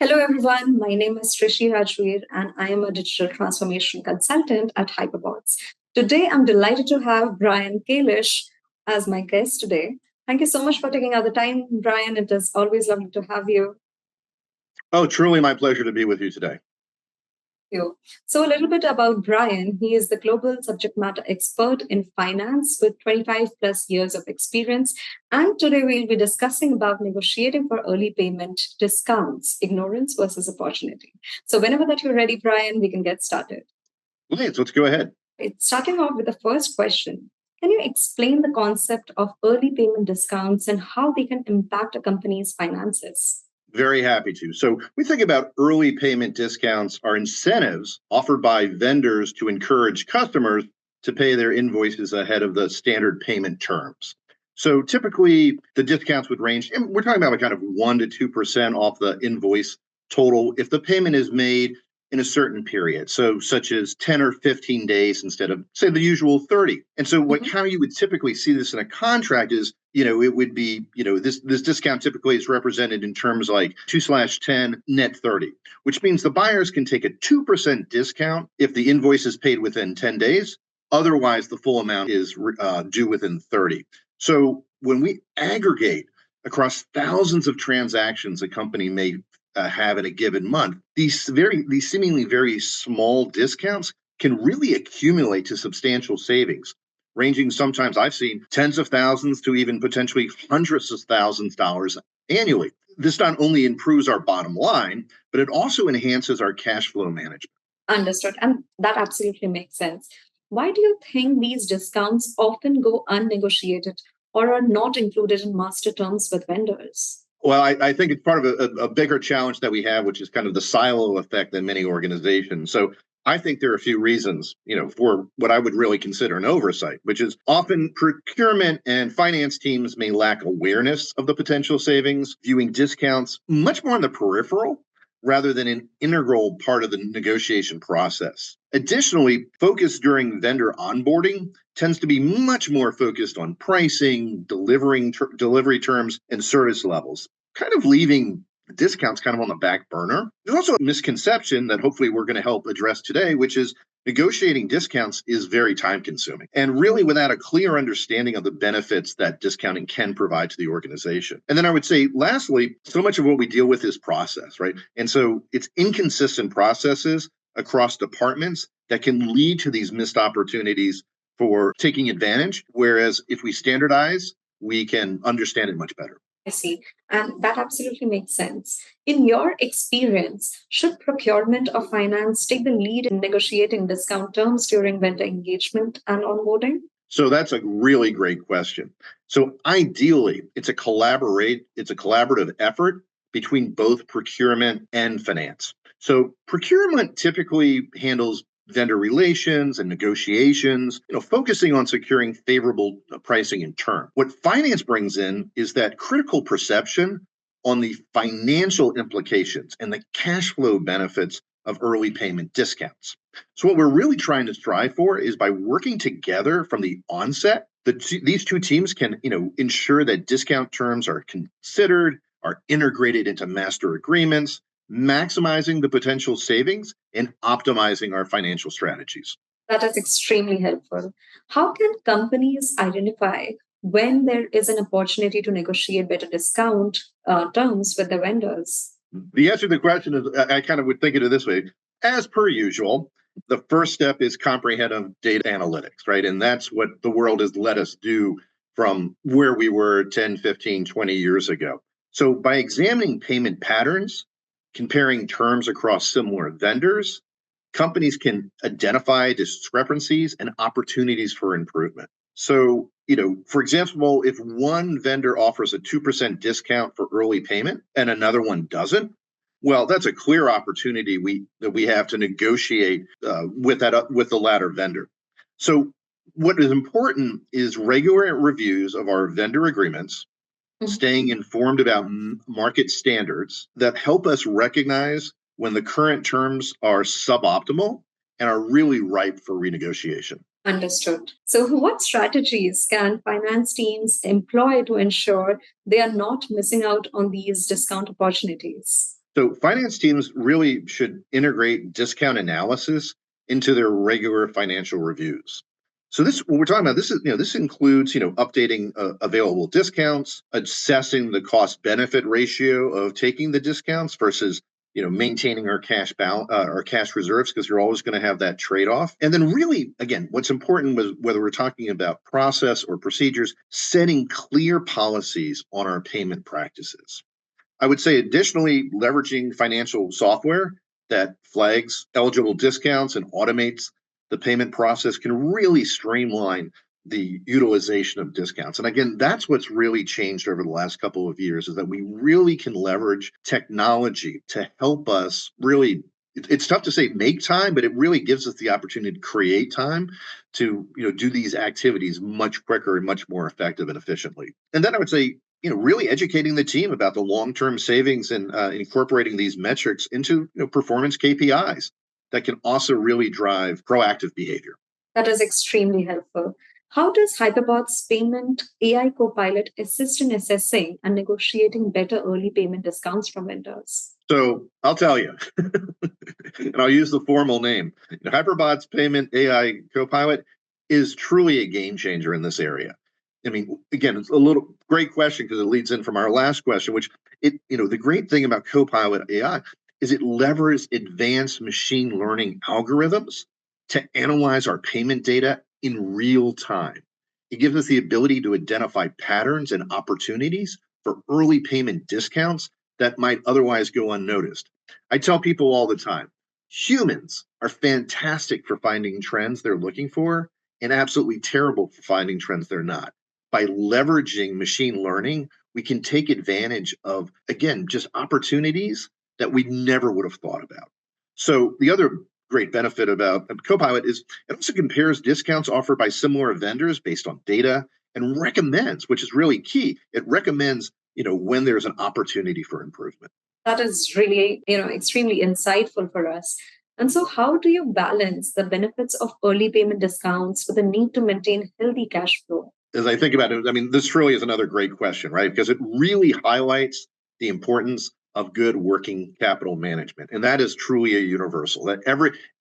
Hello, everyone. My name is Trishi Rajveer, and I am a digital transformation consultant at Hyperbots. Today, I'm delighted to have Brian Kalish as my guest today. Thank you so much for taking out the time, Brian. It is always lovely to have you. Oh, truly my pleasure to be with you today. You. So, a little bit about Brian. He is the global subject matter expert in finance with 25 plus years of experience. And today we'll be discussing about negotiating for early payment discounts, ignorance versus opportunity. So, whenever that you're ready, Brian, we can get started. Let's go ahead. It's starting off with the first question. Can you explain the concept of early payment discounts and how they can impact a company's finances? Very happy to. So we think about early payment discounts are incentives offered by vendors to encourage customers to pay their invoices ahead of the standard payment terms. So typically the discounts would range, and we're talking about kind of 1% to 2% off the invoice total if the payment is made in a certain period. So such as 10 or 15 days instead of say the usual 30. And so how you would typically see this in a contract is, it would be, this discount typically is represented in terms like 2/10 net 30, which means the buyers can take a 2% discount if the invoice is paid within 10 days. Otherwise, the full amount is due within 30. So when we aggregate across thousands of transactions a company may have in a given month, these seemingly very small discounts can really accumulate to substantial savings, ranging sometimes I've seen tens of thousands to even potentially hundreds of thousands of dollars annually. This not only improves our bottom line, but it also enhances our cash flow management. Understood. And that absolutely makes sense. Why do you think these discounts often go unnegotiated or are not included in master terms with vendors? Well, I think it's part of a bigger challenge that we have, which is kind of the silo effect in many organizations. So I think there are a few reasons, for what I would really consider an oversight, which is often procurement and finance teams may lack awareness of the potential savings, viewing discounts much more on the peripheral rather than an integral part of the negotiation process. Additionally, focus during vendor onboarding tends to be much more focused on pricing, delivery terms, and service levels, kind of leaving discounts kind of on the back burner. There's also a misconception that hopefully we're going to help address today, which is negotiating discounts is very time consuming and really without a clear understanding of the benefits that discounting can provide to the organization. And then I would say, lastly, so much of what we deal with is process, right? And so it's inconsistent processes across departments that can lead to these missed opportunities for taking advantage. Whereas if we standardize, we can understand it much better. I see. And that absolutely makes sense. In your experience, should procurement or finance take the lead in negotiating discount terms during vendor engagement and onboarding? So that's a really great question. So ideally, it's a collaborative effort between both procurement and finance. So procurement typically handles vendor relations and negotiations, focusing on securing favorable pricing and term. What finance brings in is that critical perception on the financial implications and the cash flow benefits of early payment discounts. So what we're really trying to strive for is by working together from the onset, these two teams can, ensure that discount terms are considered, are integrated into master agreements, maximizing the potential savings and optimizing our financial strategies. That is extremely helpful. How can companies identify when there is an opportunity to negotiate better discount terms with the vendors? The answer to the question is I kind of would think of it this way. As per usual, the first step is comprehensive data analytics, right? And that's what the world has let us do from where we were 10, 15, 20 years ago. So by examining payment patterns, comparing terms across similar vendors, companies can identify discrepancies and opportunities for improvement. So, for example, if one vendor offers a 2% discount for early payment and another one doesn't, well, that's a clear opportunity that we have to negotiate with the latter vendor. So what is important is regular reviews of our vendor agreements, staying informed about market standards that help us recognize when the current terms are suboptimal and are really ripe for renegotiation. Understood. So, what strategies can finance teams employ to ensure they are not missing out on these discount opportunities? So finance teams really should integrate discount analysis into their regular financial reviews. So this, what we're talking about, this is, this includes, updating available discounts, assessing the cost benefit ratio of taking the discounts versus, maintaining our cash balance, our cash reserves, because you're always going to have that trade off. And then really, again, what's important was whether we're talking about process or procedures, setting clear policies on our payment practices. I would say additionally, leveraging financial software that flags eligible discounts and automates the payment process can really streamline the utilization of discounts. And again, that's what's really changed over the last couple of years, is that we really can leverage technology to help us really. It's tough to say make time, but it really gives us the opportunity to create time to do these activities much quicker and much more effective and efficiently. And then I would say, really educating the team about the long-term savings and incorporating these metrics into performance KPIs that can also really drive proactive behavior. That is extremely helpful. How does Hyperbot's payment AI copilot assist in assessing and negotiating better early payment discounts from vendors? So I'll tell you, and I'll use the formal name. Hyperbot's payment AI copilot is truly a game changer in this area. I mean, again, it's a little great question because it leads in from our last question, which the great thing about Copilot AI is it leverages advanced machine learning algorithms to analyze our payment data in real time. It gives us the ability to identify patterns and opportunities for early payment discounts that might otherwise go unnoticed. I tell people all the time, humans are fantastic for finding trends they're looking for and absolutely terrible for finding trends they're not. By leveraging machine learning, we can take advantage of, again, just opportunities that we never would have thought about. So the other great benefit about Copilot is it also compares discounts offered by similar vendors based on data and recommends, which is really key. It recommends, when there's an opportunity for improvement. That is really, extremely insightful for us. And so, how do you balance the benefits of early payment discounts with the need to maintain healthy cash flow? As I think about it, I mean, this really is another great question, right? Because it really highlights the importance of good working capital management, and that is truly a universal. That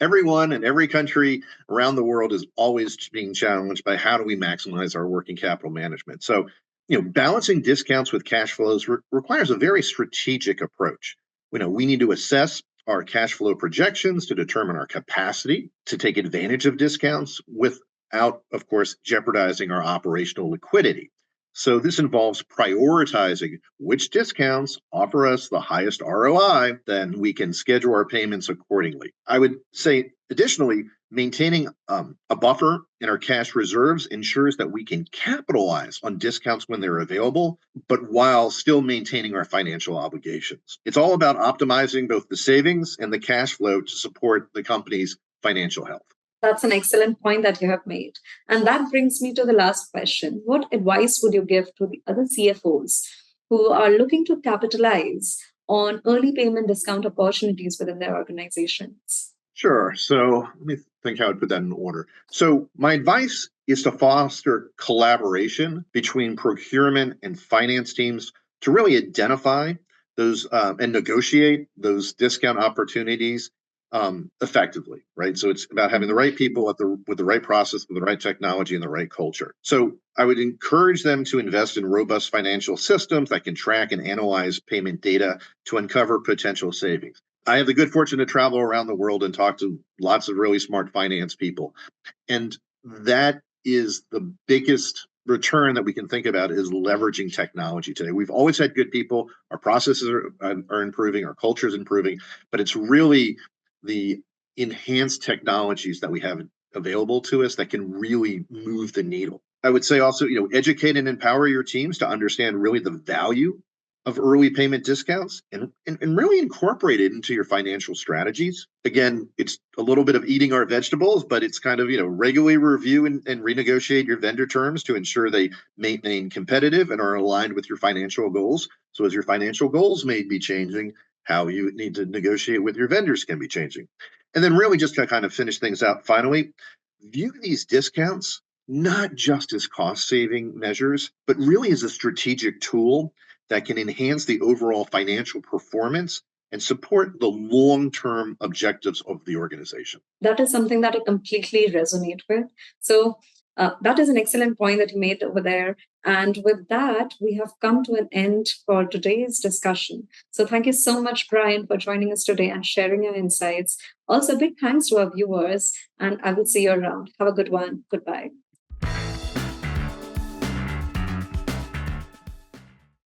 everyone in every country around the world is always being challenged by how do we maximize our working capital management. So, balancing discounts with cash flows requires a very strategic approach. We need to assess our cash flow projections to determine our capacity to take advantage of discounts without, of course, jeopardizing our operational liquidity. So this involves prioritizing which discounts offer us the highest ROI, then we can schedule our payments accordingly. I would say, additionally, maintaining a buffer in our cash reserves ensures that we can capitalize on discounts when they're available, but while still maintaining our financial obligations. It's all about optimizing both the savings and the cash flow to support the company's financial health. That's an excellent point that you have made. And that brings me to the last question. What advice would you give to the other CFOs who are looking to capitalize on early payment discount opportunities within their organizations? Sure. So let me think how I'd put that in order. So my advice is to foster collaboration between procurement and finance teams to really identify those and negotiate those discount opportunities effectively, right? So it's about having the right people with the right process, with the right technology, and the right culture. So I would encourage them to invest in robust financial systems that can track and analyze payment data to uncover potential savings. I have the good fortune to travel around the world and talk to lots of really smart finance people. And that is the biggest return that we can think about is leveraging technology today. We've always had good people. Our processes are improving, our culture is improving, but it's really the enhanced technologies that we have available to us that can really move the needle. I would say also, educate and empower your teams to understand really the value of early payment discounts and really incorporate it into your financial strategies. Again, it's a little bit of eating our vegetables, but it's kind of, regularly review and renegotiate your vendor terms to ensure they remain competitive and are aligned with your financial goals. So as your financial goals may be changing, how you need to negotiate with your vendors can be changing. And then really just to kind of finish things out, finally, view these discounts not just as cost saving measures, but really as a strategic tool that can enhance the overall financial performance and support the long term objectives of the organization. That is something that I completely resonate with. So, that is an excellent point that you made over there. And with that, we have come to an end for today's discussion. So, thank you so much, Brian, for joining us today and sharing your insights. Also, big thanks to our viewers, and I will see you around. Have a good one. Goodbye.